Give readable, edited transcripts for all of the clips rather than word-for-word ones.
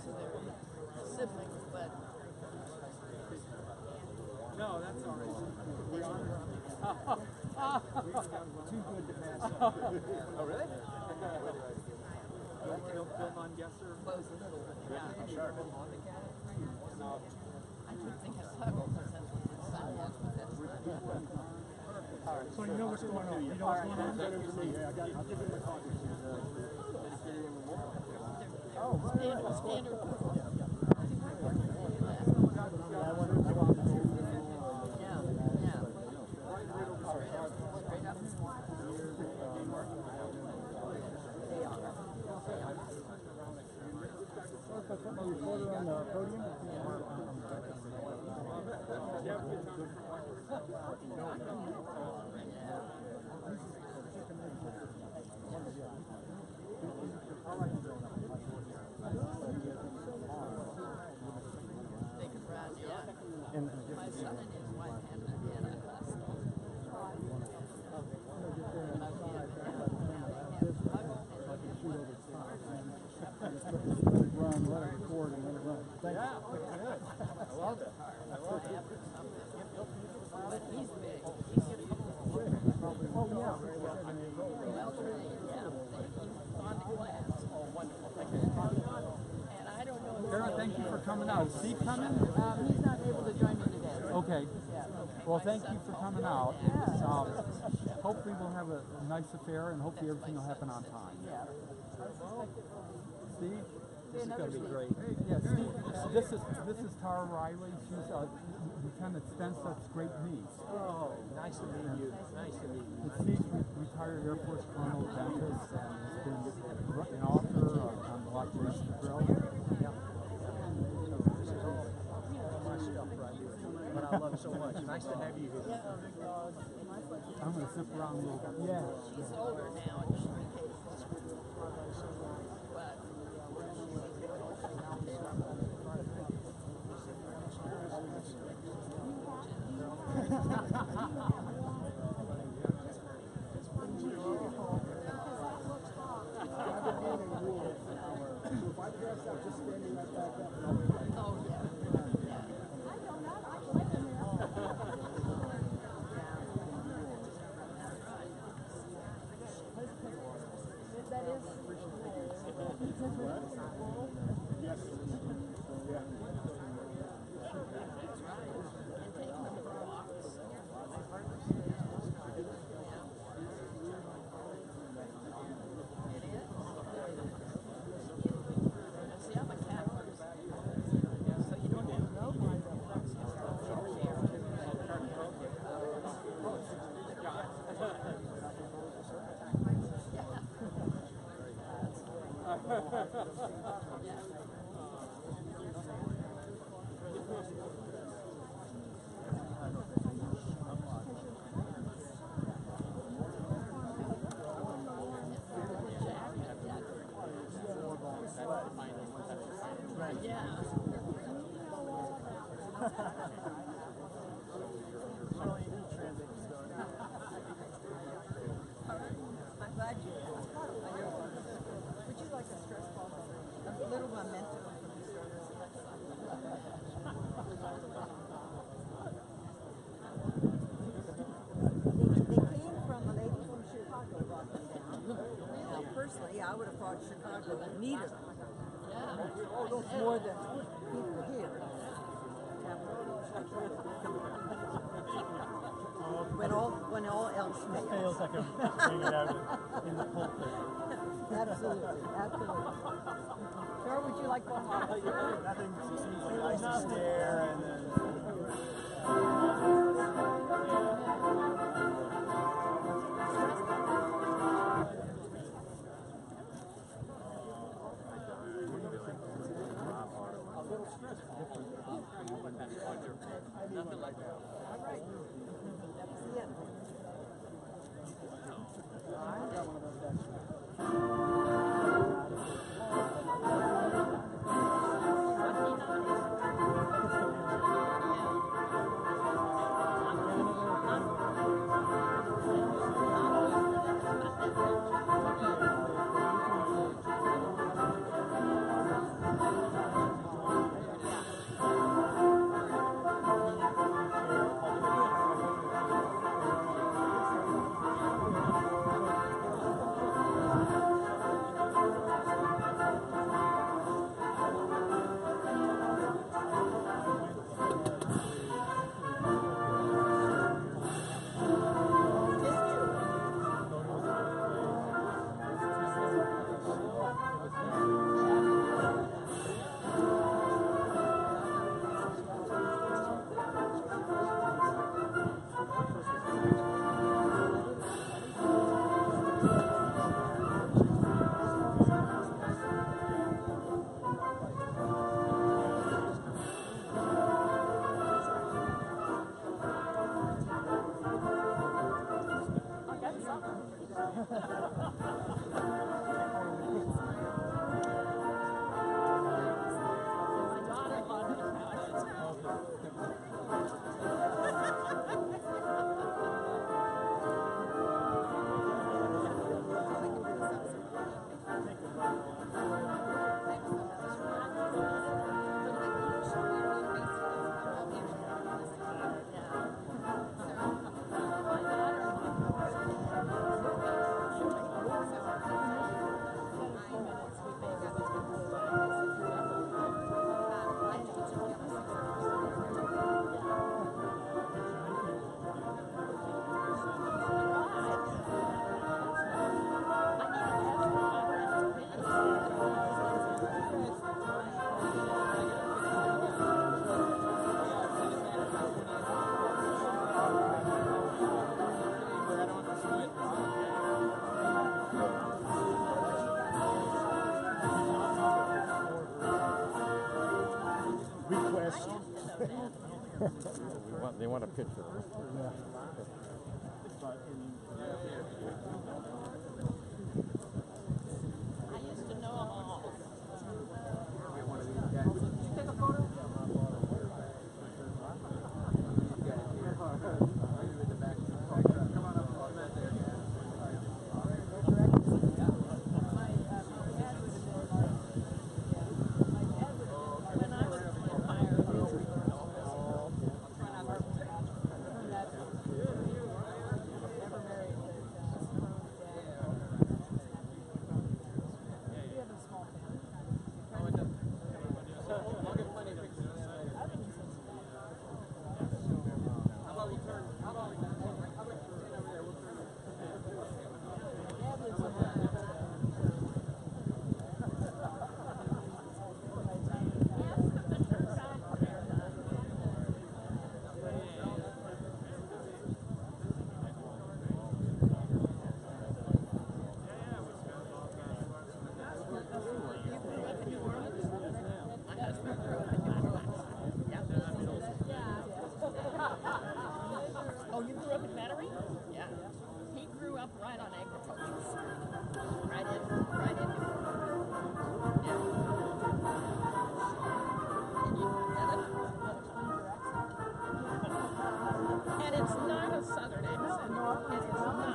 to their siblings, but no, that's all right. Too good to pass up. Oh, really? Bill non-guesser. close a little bit. Yeah, sure. No. I keep thinking of Huggle because that's what my son has, but that's not. So you know what's going on. You know what's going on? Better than me. Yeah, I'll give you my copy. Standard. Reporter on the podium. They could run, yeah. My son and his wife had a hospital. Run, let it record, and let it run. Thank you. I love it. But he's big. He's going to go. Oh, yeah. Well trained, yeah. He's on the class. Oh, wonderful. Thank you. And I don't know. Kara, thank you for coming out. Is Steve coming? He's not able to join me today. Okay. Well, thank you for coming out. Hopefully we'll have a nice affair, and hopefully everything will happen on time. Yeah. Steve? This is going to be great. Yeah, Steve, this is Tara Riley. She's Lieutenant Spencer's great niece. Oh, nice to meet you. Nice to meet you. And Steve's retired Air Force colonel, dentist, and has been an author on the Lock Nation Grill. Yeah. This is all my stuff right here. But I love it so much. Nice to have you here. I'm going to zip around a little bit. Yeah. She's older now and she became I'm glad you did. Would you like a stress ball? A little memento from the service. They came from a lady from Chicago brought them down. Now, personally, I would have thought Chicago needed them. More than people here. When all else fails. Feels like I'm bringing it out in the pulpit. Absolutely. Sir, would you like one more? Nothing just needs to be nice to stare and then. A little stressful. Nothing like that. All right. See ya. I got one of those extra. Thank you. They want a picture. Yeah. I used to know them all. When I was in fire, Oh, you grew up in Metairie? Yeah. He grew up right on Agriculture Street. Right in. Yeah. And it's not a southern accent. It is not.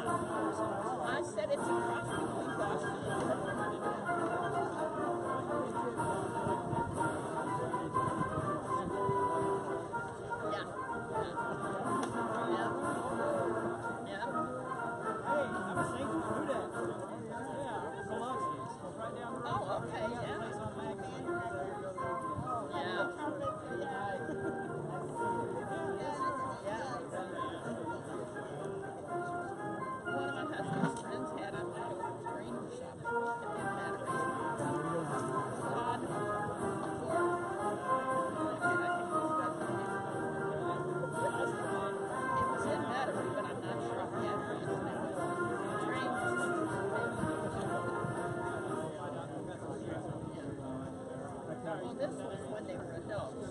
I said it's a cross between Boston and yeah. Oh, okay, yeah. One of my husband's friends had a grain shop in Metairie. It was in Metairie, but I'm not sure if he had friends now. Well, this was when they were adults.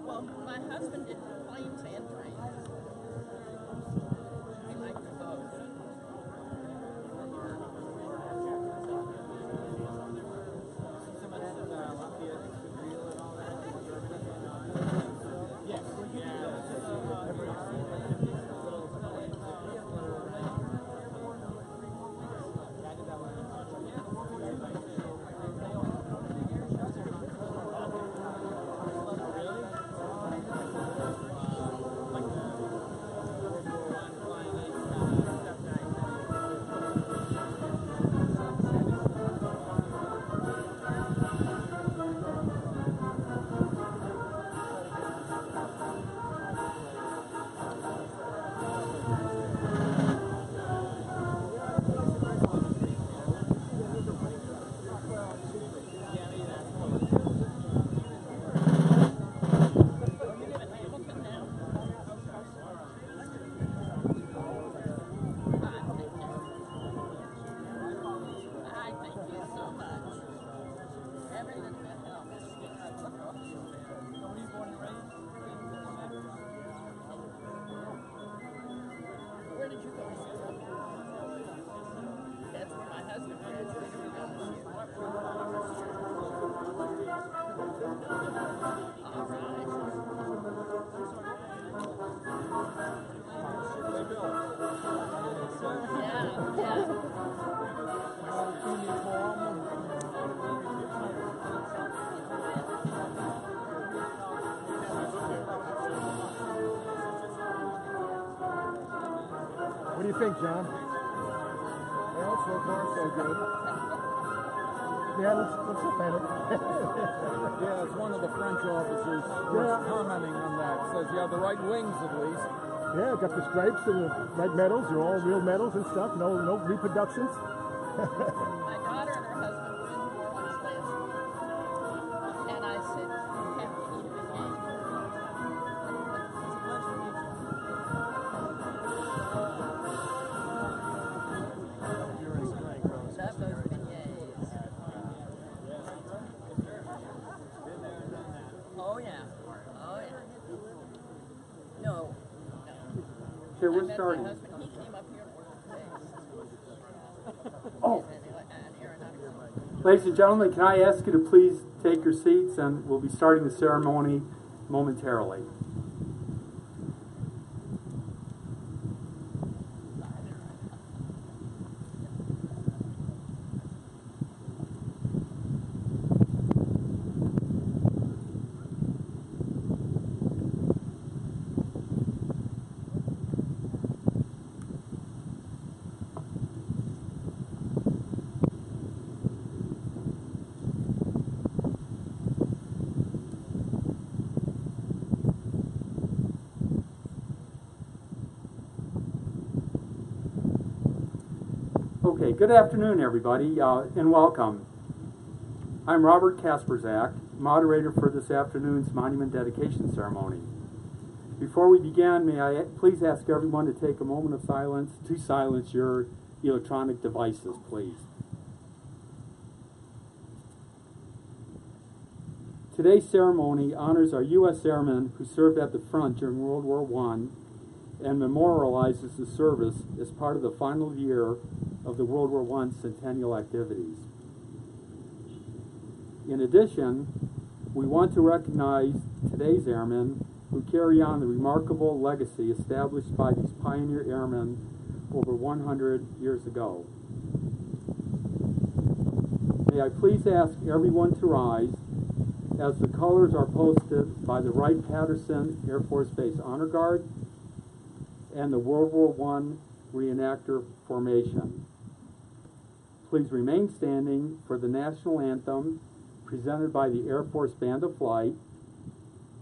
Well, my husband did planes and trains. He liked them both. Where did you go to school? That's where my husband graduated from LSU. All right. Yeah. What do you think, John? Well, so far so good. Yeah, let's look at it. Yeah, as one of the French officers was commenting on that. Says you have the right wings at least. Yeah, got the stripes and the right medals. They're all real medals and stuff. No reproductions. My daughter and her husband were in New Orleans last week. And I said, you have to eat a game. Love those beignets. Oh yeah. Oh yeah. Okay, we're I met starting. my husband. He came up here and worked today. Oh. And aeronautical. Ladies and gentlemen, can I ask you to please take your seats, and we'll be starting the ceremony momentarily. Okay, good afternoon, everybody, and welcome. I'm Robert Kasperzak, moderator for this afternoon's monument dedication ceremony. Before we begin, may I please ask everyone to take a moment of silence to silence your electronic devices, please. Today's ceremony honors our U.S. airmen who served at the front during World War I and memorializes the service as part of the final year of the World War I centennial activities. In addition, we want to recognize today's airmen who carry on the remarkable legacy established by these pioneer airmen over 100 years ago. May I please ask everyone to rise as the colors are posted by the Wright-Patterson Air Force Base Honor Guard and the World War I Reenactor Formation. Please remain standing for the national anthem presented by the Air Force Band of Flight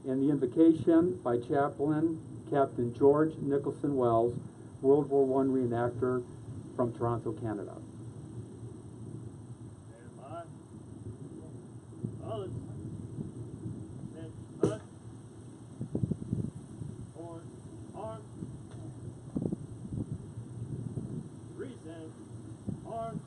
and the invocation by Chaplain Captain George Nicholson Wells, World War I reenactor from Toronto, Canada. Stand by. College. Then cut. Horn. Arm. Resent. Arm.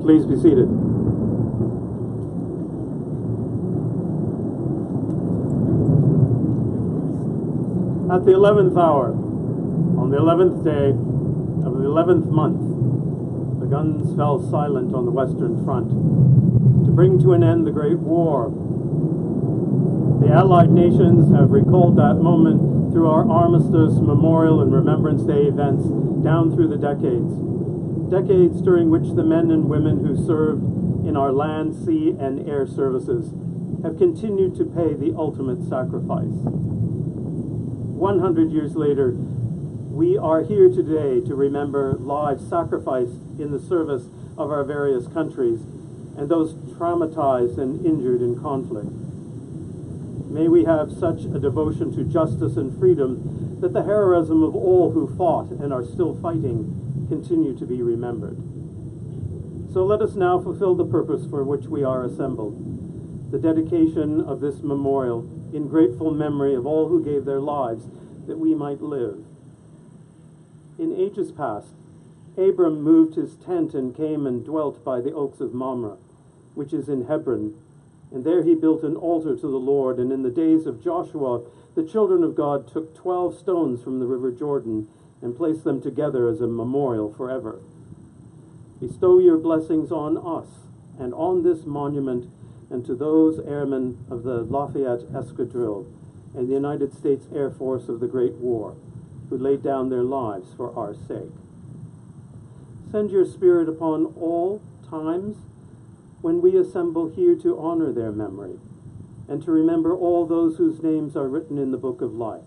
Please be seated. At the 11th hour, on the 11th day of the 11th month, the guns fell silent on the Western Front to bring to an end the Great War. The Allied nations have recalled that moment through our Armistice, Memorial, and Remembrance Day events down through the decades. Decades during which the men and women who served in our land, sea, and air services have continued to pay the ultimate sacrifice. 100 years later, We are here today to remember lives sacrificed in the service of our various countries and those traumatized and injured in conflict. May we have such a devotion to justice and freedom that the heroism of all who fought and are still fighting continue to be remembered. So let us now fulfill the purpose for which we are assembled, the dedication of this memorial in grateful memory of all who gave their lives that we might live. In ages past, Abram moved his tent and came and dwelt by the oaks of Mamre, which is in Hebron, and there he built an altar to the Lord. And in the days of Joshua, the children of God took 12 stones from the river Jordan and placed them together as a memorial forever. Bestow your blessings on us and on this monument and to those airmen of the Lafayette Escadrille and the United States Air Force of the Great War who laid down their lives for our sake. Send your Spirit upon all times when we assemble here to honor their memory and to remember all those whose names are written in the book of life,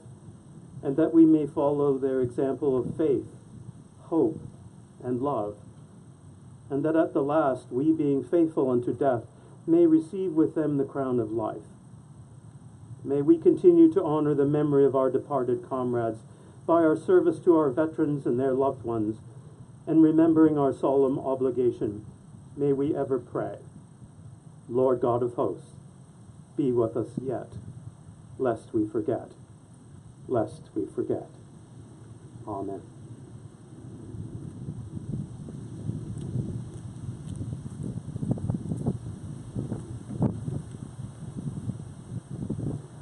and that we may follow their example of faith, hope, and love, and that at the last we, being faithful unto death, may receive with them the crown of life. May we continue to honor the memory of our departed comrades by our service to our veterans and their loved ones, and remembering our solemn obligation, may we ever pray, Lord God of hosts, be with us yet, lest we forget, lest we forget. Amen.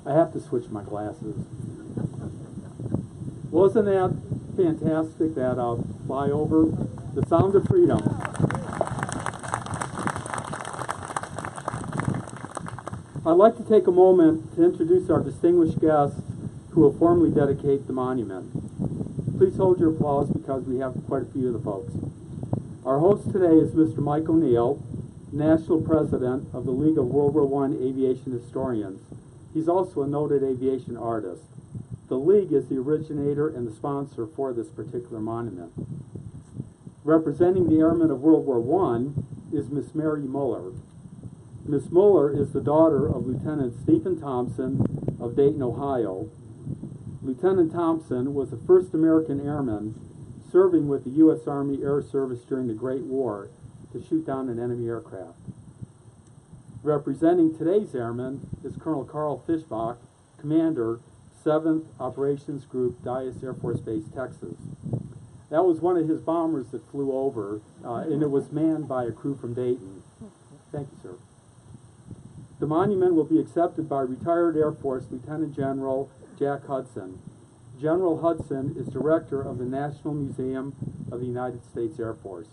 I have to switch my glasses. Wasn't that fantastic, that flyover? The Sound of Freedom. I'd like to take a moment to introduce our distinguished guests who will formally dedicate the monument. Please hold your applause because we have quite a few of the folks. Our host today is Mr. Mike O'Neill, National President of the League of World War I Aviation Historians. He's also a noted aviation artist. The League is the originator and the sponsor for this particular monument. Representing the Airmen of World War I is Miss Mary Muller. Miss Muller is the daughter of Lieutenant Stephen Thompson of Dayton, Ohio. Lieutenant Thompson was the first American airman serving with the U.S. Army Air Service during the Great War to shoot down an enemy aircraft. Representing today's airman is Colonel Carl Fischbach, Commander, 7th Operations Group, Dyess Air Force Base, Texas. That was one of his bombers that flew over, and it was manned by a crew from Dayton. Thank you, sir. The monument will be accepted by retired Air Force Lieutenant General Jack Hudson. General Hudson is director of the National Museum of the United States Air Force.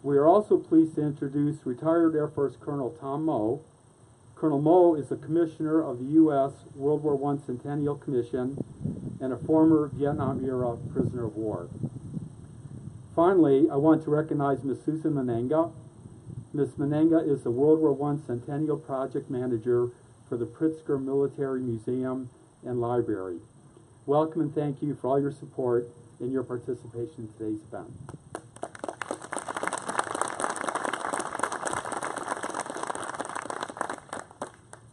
We are also pleased to introduce retired Air Force Colonel Tom Moe. Colonel Moe is a commissioner of the U.S. World War I Centennial Commission and a former Vietnam-era prisoner of war. Finally, I want to recognize Ms. Susan Menenga. Ms. Menenga is the World War I Centennial Project Manager for the Pritzker Military Museum and Library. Welcome and thank you for all your support and your participation in today's event.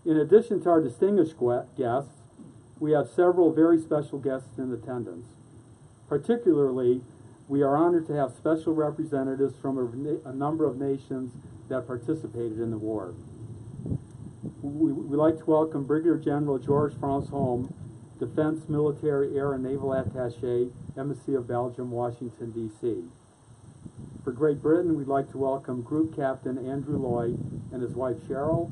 In addition to our distinguished guests, we have several very special guests in attendance. Particularly, we are honored to have special representatives from a number of nations that participated in the war. We'd like to welcome Brigadier General George Franz-Holm, Defense, Military, Air, and Naval Attaché, Embassy of Belgium, Washington, D.C. For Great Britain, we'd like to welcome Group Captain Andrew Lloyd and his wife Cheryl,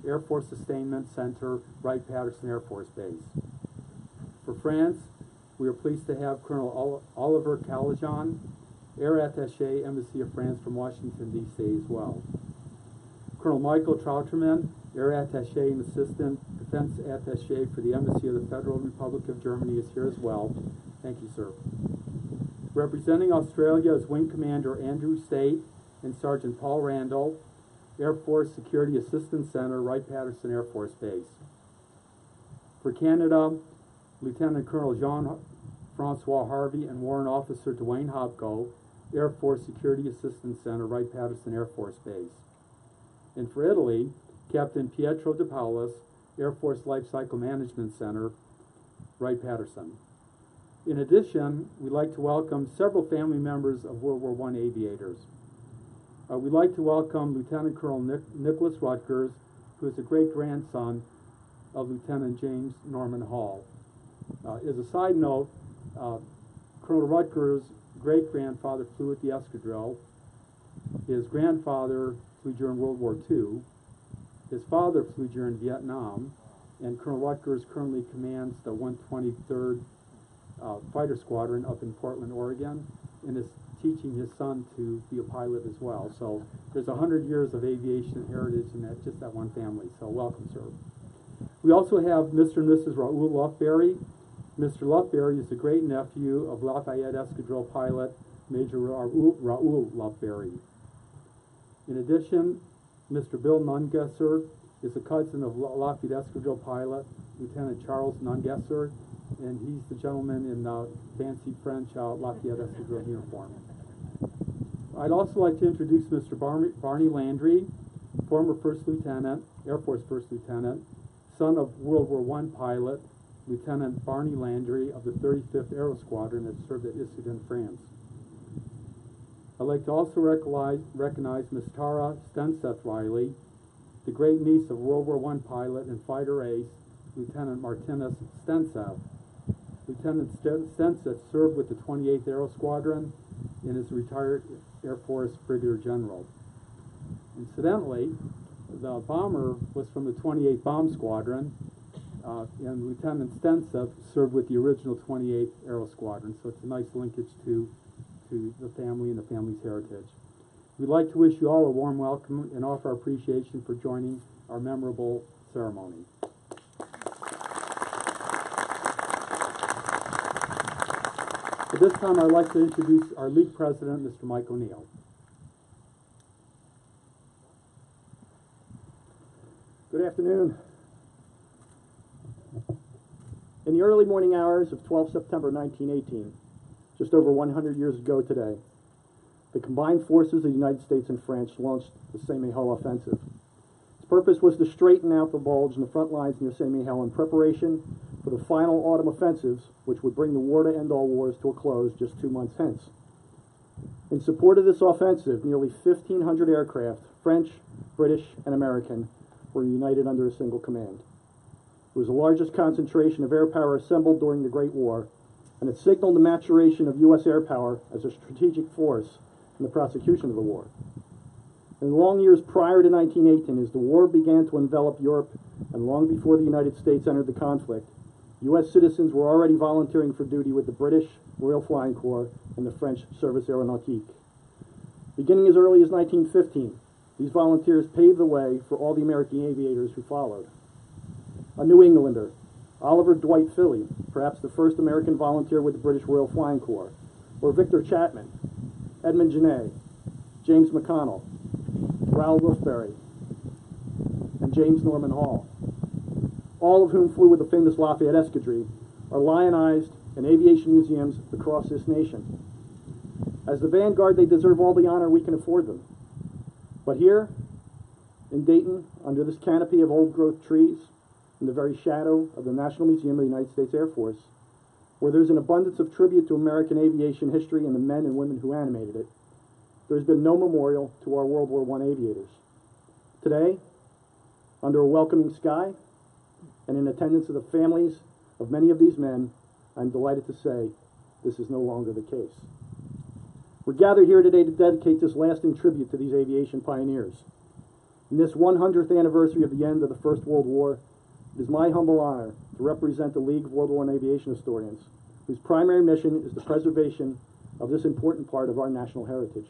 Air Force Sustainment Center, Wright-Patterson Air Force Base. For France, we are pleased to have Colonel Oliver Calajan, Air Attaché, Embassy of France from Washington, D.C. as well. Colonel Michael Trauterman, Air Attaché and Assistant Defense Attaché for the Embassy of the Federal Republic of Germany is here as well. Thank you, sir. Representing Australia is Wing Commander Andrew State and Sergeant Paul Randall, Air Force Security Assistance Center, Wright-Patterson Air Force Base. For Canada, Lieutenant Colonel Jean Francois Harvey and Warrant Officer Dwayne Hopko, Air Force Security Assistance Center, Wright-Patterson Air Force Base. And for Italy, Captain Pietro De Paolis, Air Force Life Cycle Management Center, Wright-Patterson. In addition, we'd like to welcome several family members of World War I aviators. We'd like to welcome Lieutenant Colonel Nicholas Rutgers, who is the great-grandson of Lieutenant James Norman Hall. As a side note, Colonel Rutgers' great-grandfather flew at the escadrille. His grandfather flew during World War II. His father flew during Vietnam, and Colonel Rutgers currently commands the 123rd Fighter Squadron up in Portland, Oregon, and is teaching his son to be a pilot as well. So there's 100 years of aviation heritage in just that one family. So welcome, sir. We also have Mr. and Mrs. Raoul Lufberry. Mr. Lufberry is the great-nephew of Lafayette Escadrille pilot Major Raoul Lufberry. In addition, Mr. Bill Nungesser is a cousin of Lafayette Escadrille pilot Lieutenant Charles Nungesser, and he's the gentleman in the fancy French Lafayette Escadrille uniform. I'd also like to introduce Mr. Barney Landry, former First Lieutenant, Air Force First Lieutenant, son of World War I pilot Lieutenant Barney Landry of the 35th Aero Squadron that served at Issoudun, France. I'd like to also recognize Ms. Tara Stenseth Riley, the great niece of World War I pilot and fighter ace Lieutenant Martinez Stenseth. Lieutenant Stenseth served with the 28th Aero Squadron and is retired Air Force Brigadier General. Incidentally, the bomber was from the 28th Bomb Squadron, and Lieutenant Stenseth served with the original 28th Aero Squadron, so it's a nice linkage to the family and the family's heritage. We'd like to wish you all a warm welcome and offer our appreciation for joining our memorable ceremony. At this time, I'd like to introduce our league president, Mr. Mike O'Neill. Good afternoon. In the early morning hours of 12 September 1918, just over 100 years ago today, the combined forces of the United States and France launched the Saint-Mihiel offensive. Its purpose was to straighten out the bulge in the front lines near Saint-Mihiel in preparation for the final autumn offensives, which would bring the war to end all wars to a close just 2 months hence. In support of this offensive, nearly 1,500 aircraft, French, British, and American, were united under a single command. It was the largest concentration of air power assembled during the Great War, and it signaled the maturation of U.S. air power as a strategic force in the prosecution of the war. In the long years prior to 1918, as the war began to envelop Europe, and long before the United States entered the conflict, U.S. citizens were already volunteering for duty with the British Royal Flying Corps and the French Service Aeronautique. Beginning as early as 1915, these volunteers paved the way for all the American aviators who followed. A New Englander, Oliver Dwight Filley, perhaps the first American volunteer with the British Royal Flying Corps, or Victor Chapman, Edmund Genet, James McConnell, Raoul Lufberry, and James Norman Hall, all of whom flew with the famous Lafayette Escadrille, are lionized in aviation museums across this nation. As the vanguard, they deserve all the honor we can afford them. But here, in Dayton, under this canopy of old-growth trees, in the very shadow of the National Museum of the United States Air Force, where there's an abundance of tribute to American aviation history and the men and women who animated it, there's been no memorial to our World War I aviators. Today, under a welcoming sky, and in attendance of the families of many of these men, I'm delighted to say this is no longer the case. We're gathered here today to dedicate this lasting tribute to these aviation pioneers. In this 100th anniversary of the end of the First World War, it is my humble honor to represent the League of World War I Aviation Historians, whose primary mission is the preservation of this important part of our national heritage.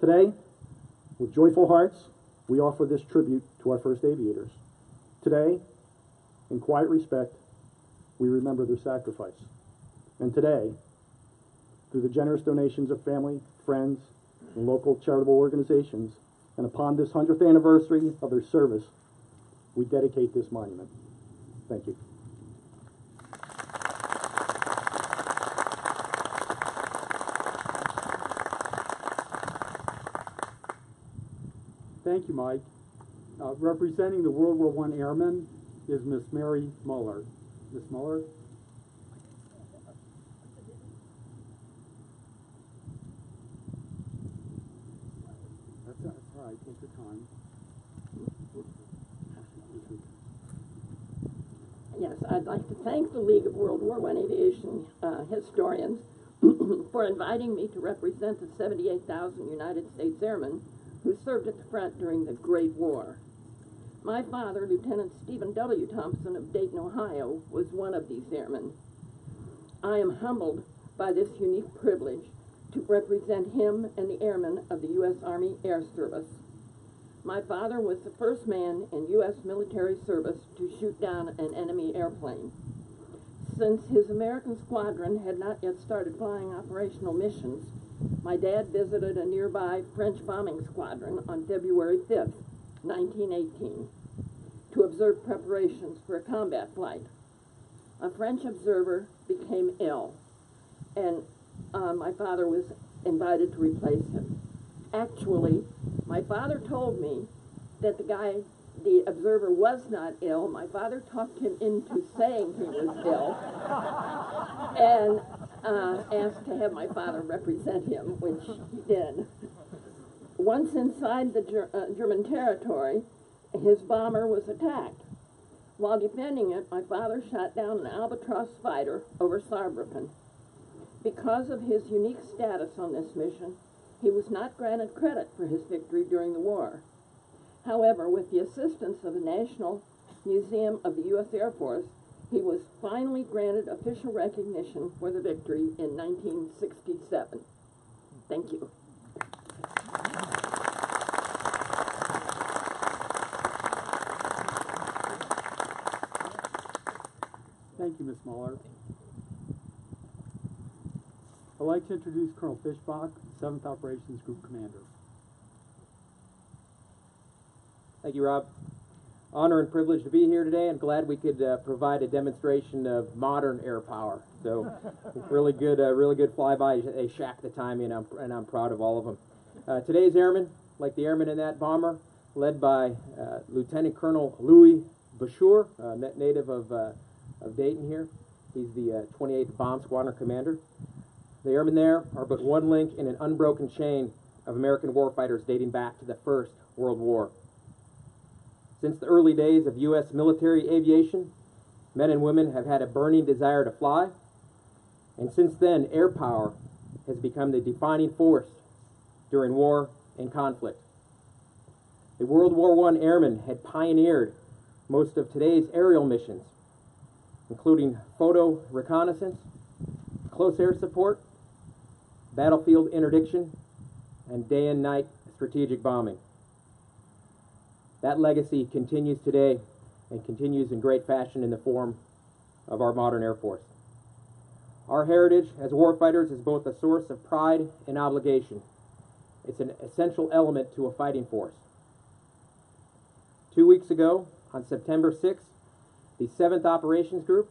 Today, with joyful hearts, we offer this tribute to our first aviators. Today, in quiet respect, we remember their sacrifice. And today, through the generous donations of family, friends, and local charitable organizations, and upon this 100th anniversary of their service, we dedicate this monument. Thank you. Thank you, Mike. Representing the World War I Airmen is Miss Mary Muller. Miss Muller? That's all right. Take your time. Yes, I'd like to thank the League of World War I Aviation Historians for inviting me to represent the 78,000 United States Airmen who served at the front during the Great War. My father, Lieutenant Stephen W. Thompson of Dayton, Ohio, was one of these airmen. I am humbled by this unique privilege to represent him and the airmen of the U.S. Army Air Service. My father was the first man in U.S. military service to shoot down an enemy airplane. Since his American squadron had not yet started flying operational missions, my dad visited a nearby French bombing squadron on February 5th, 1918, to observe preparations for a combat flight. A French observer became ill, and my father was invited to replace him. Actually, my father told me that the observer was not ill. My father talked him into saying he was ill and asked to have my father represent him, which he did. Once inside the German territory, his bomber was attacked. While defending it, my father shot down an Albatross fighter over Saarbrücken. Because of his unique status on this mission, he was not granted credit for his victory during the war. However, with the assistance of the National Museum of the U.S. Air Force, he was finally granted official recognition for the victory in 1967. Thank you. Thank you, Ms. Muller. I'd like to introduce Colonel Fischbach, 7th Operations Group Commander. Thank you, Rob. Honor and privilege to be here today. I'm glad we could provide a demonstration of modern air power. So, really good flyby. They shack the timing, and I'm proud of all of them. Today's airmen, like the airmen in that bomber, led by Lieutenant Colonel Louis Bashur, native of Dayton here. He's the 28th Bomb Squadron Commander. The airmen there are but one link in an unbroken chain of American warfighters dating back to the First World War. Since the early days of U.S. military aviation, men and women have had a burning desire to fly, and since then, air power has become the defining force during war and conflict. The World War I airmen had pioneered most of today's aerial missions, including photo reconnaissance, close air support, battlefield interdiction, and day and night strategic bombing. That legacy continues today and continues in great fashion in the form of our modern Air Force. Our heritage as warfighters is both a source of pride and obligation. It's an essential element to a fighting force. 2 weeks ago, on September 6th, the 7th Operations Group,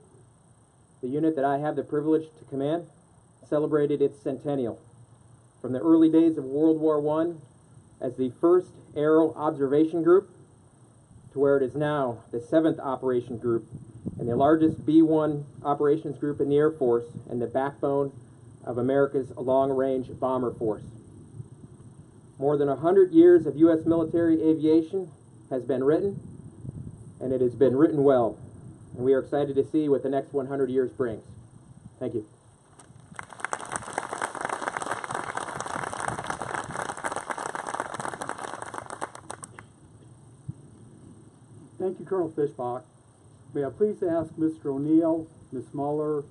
the unit that I have the privilege to command, celebrated its centennial. From the early days of World War I as the first Aero Observation Group to where it is now the 7th Operation Group and the largest B-1 operations group in the Air Force and the backbone of America's long-range bomber force. More than 100 years of U.S. military aviation has been written, and it has been written well. And we are excited to see what the next 100 years brings. Thank you. Thank you, Colonel Fischbach. May I please ask Mr. O'Neill, Ms. Muller,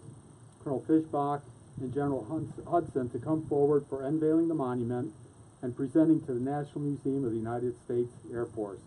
Colonel Fischbach, and General Hudson to come forward for unveiling the monument and presenting to the National Museum of the United States Air Force.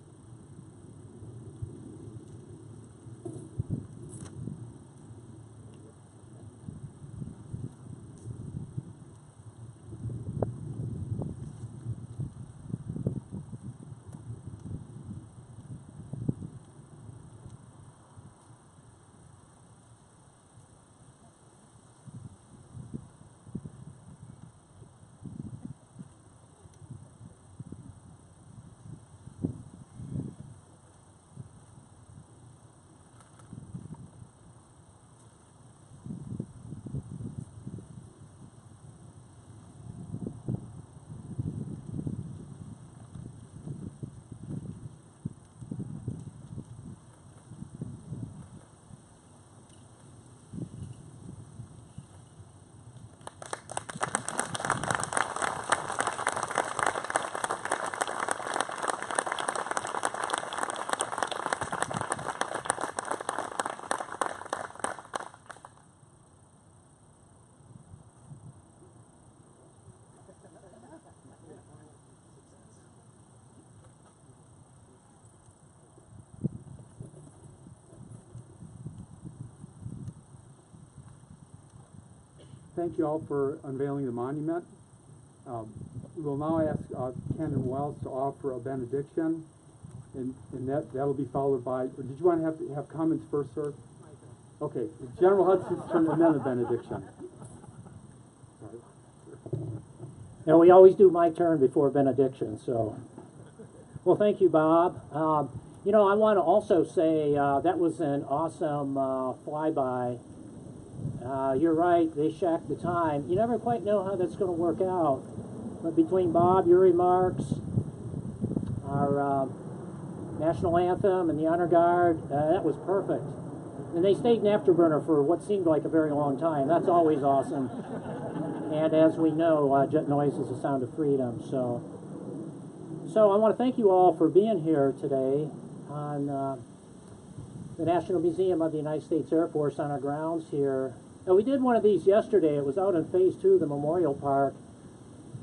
thank you all for unveiling the monument. We will now ask Ken and Wells to offer a benediction, and that'll be followed by, or did you want to have comments first, sir? Okay, General Hudson's turn and then the benediction. Now, we always do my turn before benediction, so. Well, thank you, Bob. You know, I want to also say that was an awesome flyby. You're right, they shacked the time. You never quite know how that's going to work out. But between Bob, your remarks, our national anthem, and the honor guard, that was perfect. And they stayed in afterburner for what seemed like a very long time. That's always awesome. And as we know, jet noise is the sound of freedom. So I want to thank you all for being here today on the National Museum of the United States Air Force on our grounds here. Now, we did one of these yesterday. It was out in Phase 2 of the Memorial Park.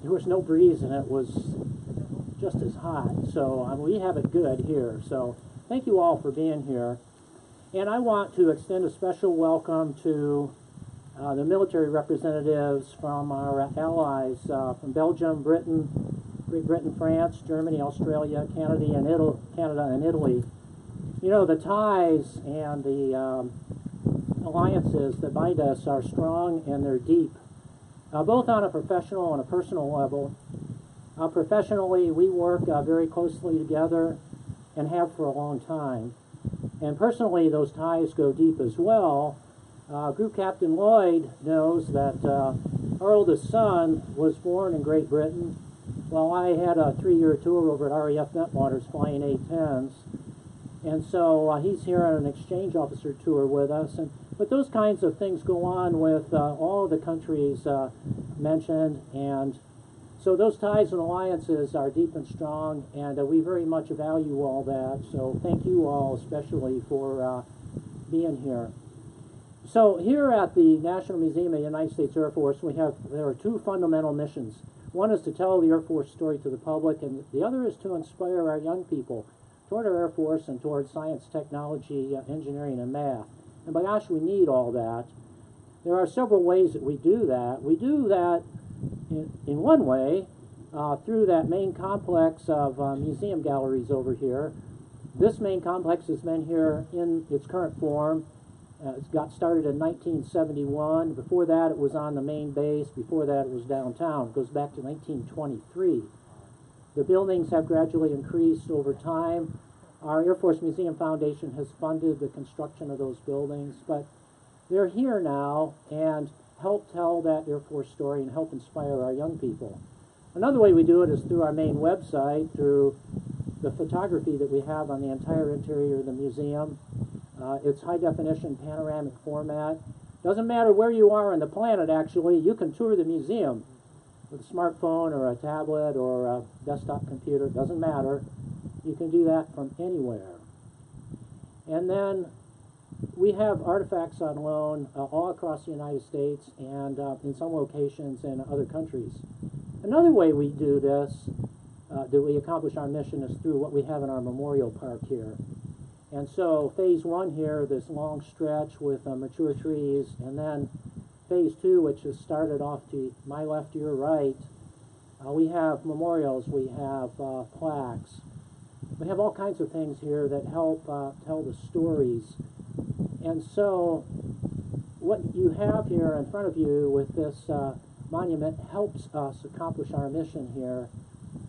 There was no breeze and it was just as hot. So we have it good here. So thank you all for being here. And I want to extend a special welcome to the military representatives from our allies from Belgium, Britain, Great Britain, France, Germany, Australia, Canada, and Italy. You know, the ties and the alliances that bind us are strong and they're deep, both on a professional and a personal level. Professionally, we work very closely together and have for a long time. And personally, those ties go deep as well. Group Captain Lloyd knows that our oldest son was born in Great Britain while I had a 3-year tour over at RAF Bentwaters flying A-10s. And so he's here on an exchange officer tour with us. But those kinds of things go on with all of the countries mentioned. And so those ties and alliances are deep and strong, and we very much value all that. So thank you all especially for being here. So here at the National Museum of the United States Air Force, there are 2 fundamental missions. One is to tell the Air Force story to the public, and the other is to inspire our young people toward our Air Force and toward science, technology, engineering, and math. And by gosh, we need all that. There are several ways that we do that. We do that in one way through that main complex of museum galleries over here. This main complex has been here in its current form. It got started in 1971. Before that, it was on the main base. Before that, it was downtown. It goes back to 1923. The buildings have gradually increased over time. Our Air Force Museum Foundation has funded the construction of those buildings, but they're here now and help tell that Air Force story and help inspire our young people. Another way we do it is through our main website, through the photography that we have on the entire interior of the museum. It's high-definition panoramic format. Doesn't matter where you are on the planet, actually. You can tour the museum with a smartphone or a tablet or a desktop computer. Doesn't matter. You can do that from anywhere. And then we have artifacts on loan all across the United States and in some locations in other countries. Another way we do this, that we accomplish our mission, is through what we have in our memorial park here. And so Phase 1 here, this long stretch with mature trees, and then Phase 2, which is started off to my left, your right, we have memorials, we have plaques. We have all kinds of things here that help tell the stories. And so what you have here in front of you with this monument helps us accomplish our mission here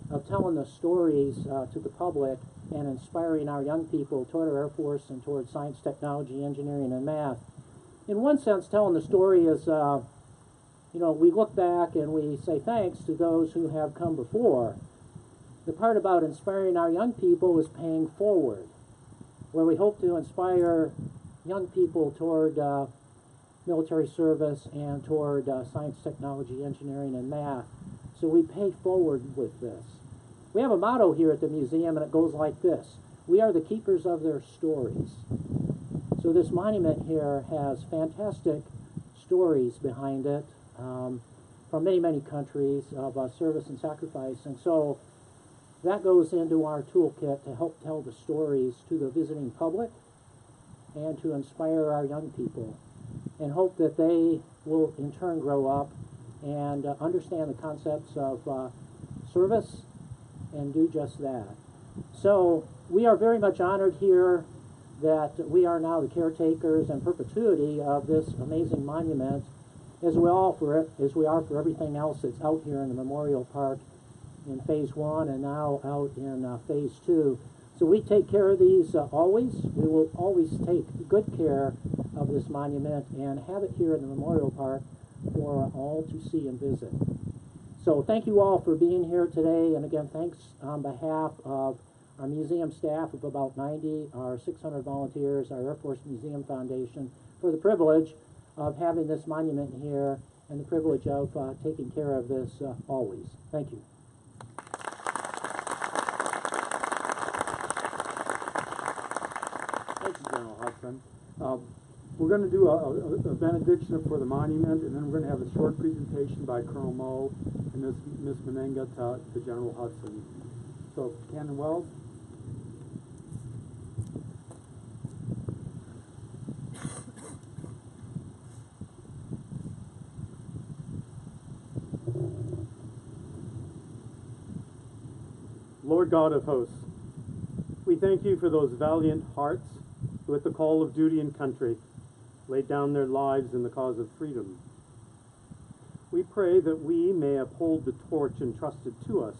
of telling the stories to the public and inspiring our young people toward our Air Force and toward science, technology, engineering, and math. In one sense, telling the story is, you know, we look back and we say thanks to those who have come before. The part about inspiring our young people is paying forward, where we hope to inspire young people toward military service and toward science, technology, engineering, and math. So we pay forward with this. We have a motto here at the museum, and it goes like this: we are the keepers of their stories. So this monument here has fantastic stories behind it from many, many countries of service and sacrifice. And so that goes into our toolkit to help tell the stories to the visiting public and to inspire our young people. and hope that they will in turn grow up and understand the concepts of service and do just that. So we are very much honored here that we are now the caretakers and perpetuity of this amazing monument, as we are for everything else that's out here in the Memorial Park in Phase 1 and now out in Phase 2. So we take care of these always. We will always take good care of this monument and have it here in the Memorial Park for all to see and visit. So thank you all for being here today, and again, thanks on behalf of our museum staff of about 90, our 600 volunteers, our Air Force Museum Foundation, for the privilege of having this monument here and the privilege of taking care of this always. Thank you. Thank you, General Hudson. We're going to do a benediction for the monument, and then we're going to have a short presentation by Colonel Moe and Ms. Menenga to General Hudson. So, Cannon Wells. Lord God of hosts, we thank you for those valiant hearts who at the call of duty and country laid down their lives in the cause of freedom. We pray that we may uphold the torch entrusted to us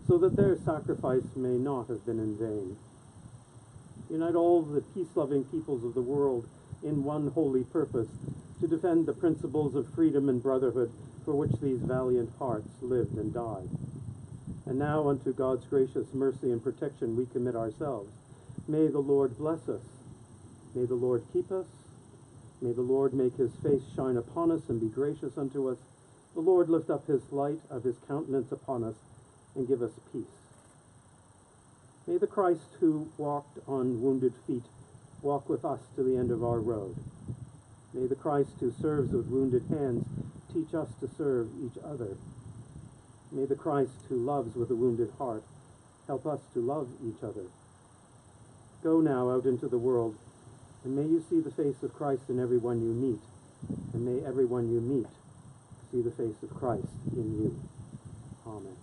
so that their sacrifice may not have been in vain. Unite all the peace-loving peoples of the world in one holy purpose to defend the principles of freedom and brotherhood for which these valiant hearts lived and died. And now unto God's gracious mercy and protection we commit ourselves. May the Lord bless us. May the Lord keep us. May the Lord make his face shine upon us and be gracious unto us. The Lord lift up his light of his countenance upon us and give us peace. May the Christ who walked on wounded feet walk with us to the end of our road. May the Christ who serves with wounded hands teach us to serve each other. May the Christ who loves with a wounded heart help us to love each other. Go now out into the world, and may you see the face of Christ in everyone you meet, and may everyone you meet see the face of Christ in you. Amen.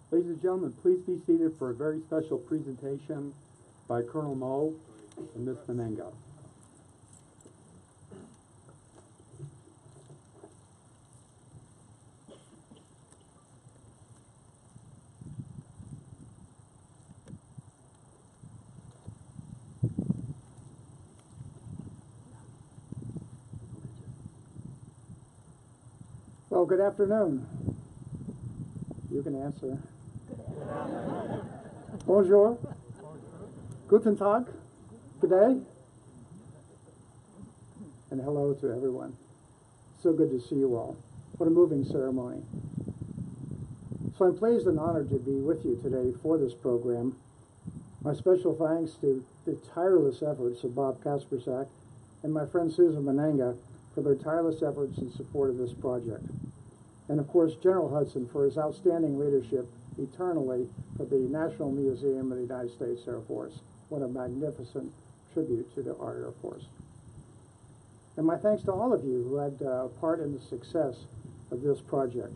Ladies and gentlemen, please be seated for a very special presentation by Colonel Moe and Ms. Menenga. Oh, good afternoon. You can answer. Bonjour. Guten Tag. Good day. And hello to everyone. So good to see you all. What a moving ceremony. So I'm pleased and honored to be with you today for this program. My special thanks to the tireless efforts of Bob Kaspersak and my friend Susan Menenga for their tireless efforts in support of this project. And of course, General Hudson for his outstanding leadership eternally for the National Museum of the United States Air Force. What a magnificent tribute to our Air Force. And my thanks to all of you who had part in the success of this project.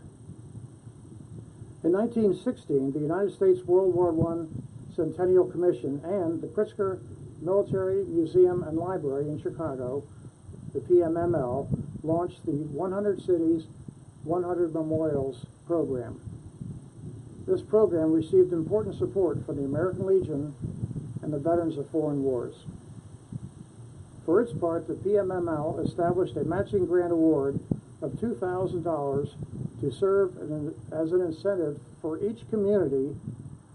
In 1916, the United States World War I Centennial Commission and the Pritzker Military Museum and Library in Chicago, the PMML, launched the 100 Cities, 100 Memorials program. This program received important support from the American Legion and the Veterans of Foreign Wars. For its part, the PMML established a matching grant award of $2,000 to serve as an incentive for each community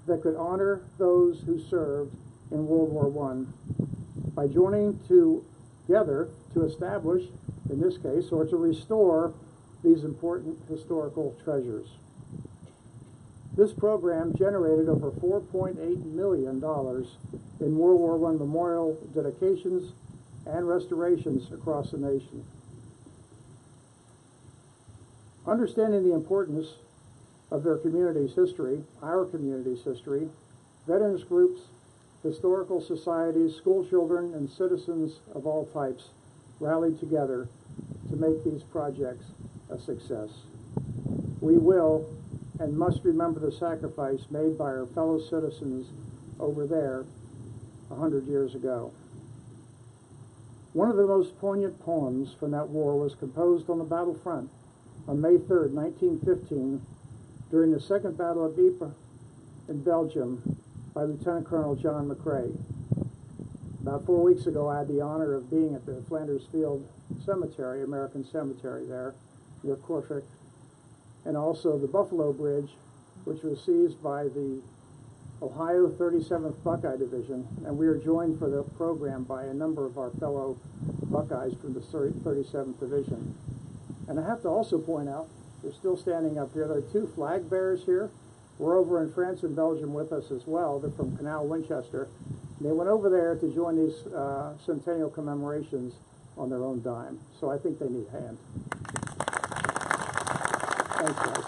that could honor those who served in World War I by joining together to establish, in this case, or to restore these important historical treasures. This program generated over $4.8 million in World War I memorial dedications and restorations across the nation. Understanding the importance of their community's history, our community's history, veterans groups, historical societies, school children, and citizens of all types rallied together to make these projects a success. We will and must remember the sacrifice made by our fellow citizens over there 100 years ago. One of the most poignant poems from that war was composed on the battlefront on May 3rd, 1915, during the Second Battle of Ypres in Belgium by Lieutenant Colonel John McCrae. About 4 weeks ago, I had the honor of being at the Flanders Field Cemetery, American Cemetery there, near Kortrijk, and also the Buffalo Bridge, which was seized by the Ohio 37th Buckeye Division, and we are joined for the program by a number of our fellow Buckeyes from the 37th Division. And I have to also point out, they're still standing up here, there are 2 flag bearers here. We're over in France and Belgium with us as well. They're from Canal Winchester. They went over there to join these centennial commemorations on their own dime. So I think they need a hand. Thanks, guys.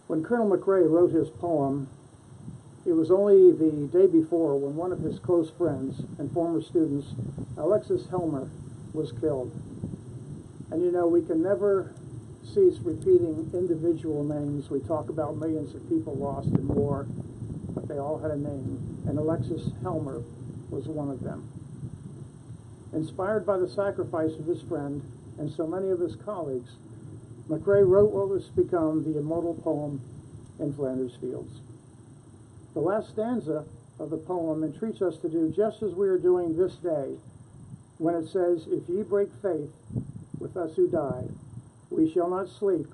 When Colonel McCrae wrote his poem, it was only the day before when one of his close friends and former students, Alexis Helmer, was killed. And you know, we can never cease repeating individual names. We talk about millions of people lost in war, but they all had a name, and Alexis Helmer was one of them. Inspired by the sacrifice of his friend and so many of his colleagues, McCrae wrote what was become the immortal poem In Flanders Fields. The last stanza of the poem entreats us to do just as we are doing this day, when it says, "If ye break faith with us who die, we shall not sleep,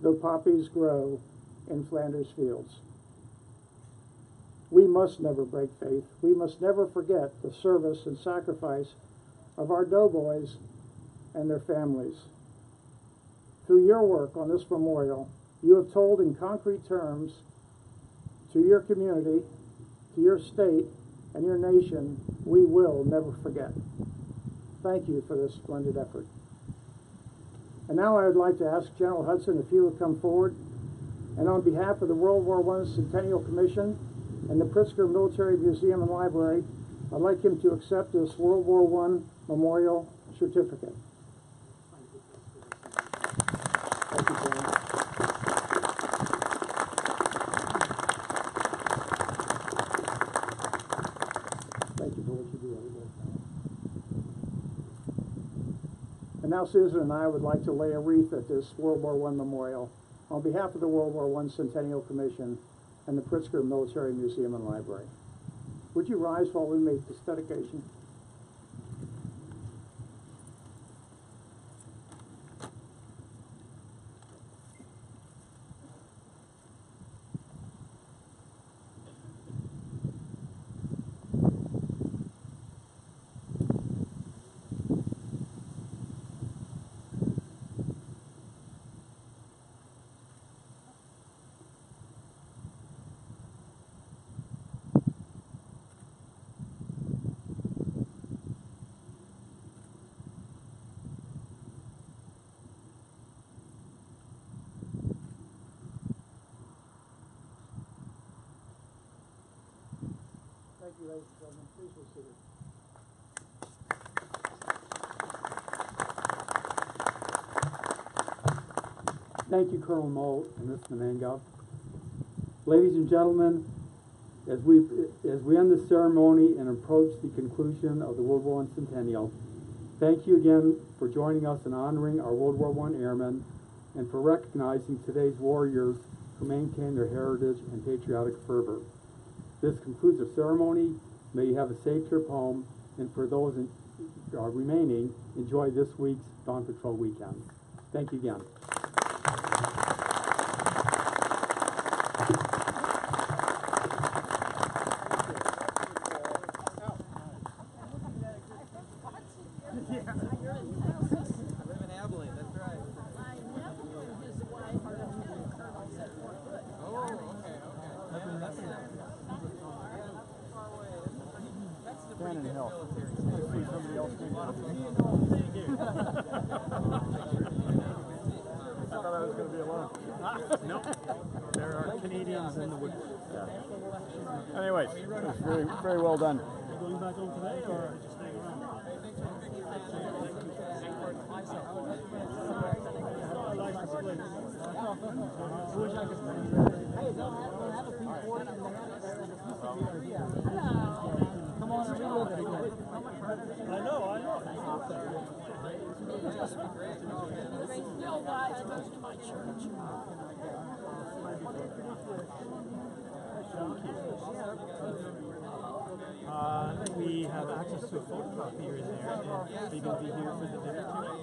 though poppies grow in Flanders Fields." We must never break faith. We must never forget the service and sacrifice of our doughboys and their families. Through your work on this memorial, you have told in concrete terms to your community, to your state, and your nation, we will never forget. Thank you for this splendid effort. And now I would like to ask General Hudson if you would come forward, and on behalf of the World War I Centennial Commission and the Pritzker Military Museum and Library, I'd like him to accept this World War I Memorial Certificate. Thank you, General. Thank you for what you do every day. And now Susan and I would like to lay a wreath at this World War I memorial on behalf of the World War I Centennial Commission and the Pritzker Military Museum and Library. Would you rise while we make this dedication? Thank you, ladies and gentlemen. Please be seated. Thank you, Colonel Moe and Ms. Menenga. Ladies and gentlemen, as we end the ceremony and approach the conclusion of the World War I Centennial, thank you again for joining us in honoring our World War I airmen and for recognizing today's warriors who maintain their heritage and patriotic fervor. This concludes the ceremony. May you have a safe trip home, and for those remaining, enjoy this week's Dawn Patrol weekend. Thank you again. Cannon Hill. Somebody else came out. I thought I was going to be alone. Nope. There are Canadians in the woods. Yeah. Anyways, it was very, very well done. Going back home today or just staying around? I like to split. I wish I could Come on and relive it again. I know. Bill Wise goes to my church. We have access to a photocopier in there, and are you going to be here for the dinner tonight?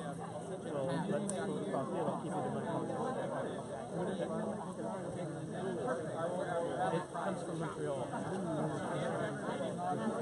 So let's photocopy it. I'll keep it in my pocket. It comes from Montreal.